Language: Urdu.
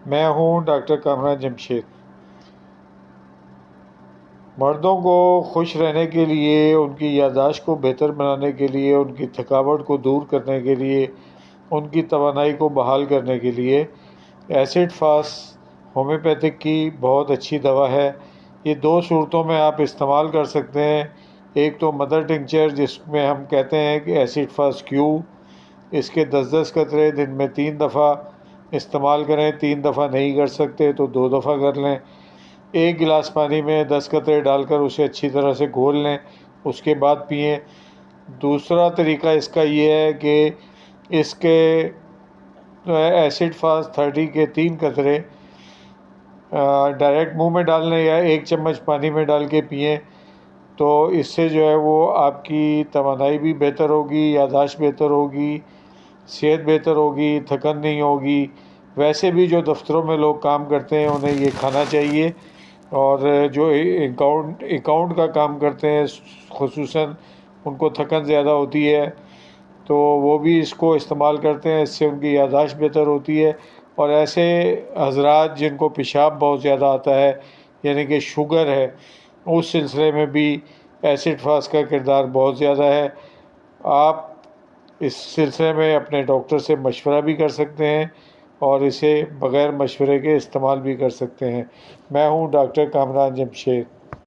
میں ہوں ڈاکٹر کامران جمشید۔ مردوں کو خوش رہنے کے لیے، ان کی یادداشت کو بہتر بنانے کے لیے، ان کی تھکاوٹ کو دور کرنے کے لیے، ان کی توانائی کو بحال کرنے کے لیے ایسڈ فاسٹ ہومیوپیتھک کی بہت اچھی دوا ہے۔ یہ دو صورتوں میں آپ استعمال کر سکتے ہیں۔ ایک تو مدر ٹنکچر، جس میں ہم کہتے ہیں کہ ایسڈ فاسٹ کیو، اس کے 10 قطرے دن میں 3 دفعہ استعمال کریں۔ 3 دفعہ نہیں کر سکتے تو 2 دفعہ کر لیں۔ 1 گلاس پانی میں 10 قطرے ڈال کر اسے اچھی طرح سے گھول لیں، اس کے بعد پئیں۔ دوسرا طریقہ اس کا یہ ہے کہ اس کے ایسڈ فاسٹ 30 کے 3 قطرے ڈائریکٹ منہ میں ڈال لیں یا 1 چمچ پانی میں ڈال کے پئیں، تو اس سے جو ہے وہ آپ کی توانائی بھی بہتر ہوگی، یادداشت بہتر ہوگی، صحت بہتر ہوگی، تھکن نہیں ہوگی۔ ویسے بھی جو دفتروں میں لوگ کام کرتے ہیں انہیں یہ کھانا چاہیے، اور جو اکاؤنٹ کا کام کرتے ہیں خصوصاً ان کو تھکن زیادہ ہوتی ہے تو وہ بھی اس کو استعمال کرتے ہیں، اس سے ان کی یادداشت بہتر ہوتی ہے۔ اور ایسے حضرات جن کو پیشاب بہت زیادہ آتا ہے، یعنی کہ شوگر ہے، اس سلسلے میں بھی ایسڈ فاسٹ کا کردار بہت زیادہ ہے۔ آپ اس سلسلے میں اپنے ڈاکٹر سے مشورہ بھی کر سکتے ہیں اور اسے بغیر مشورے کے استعمال بھی کر سکتے ہیں۔ میں ہوں ڈاکٹر کامران جمشید۔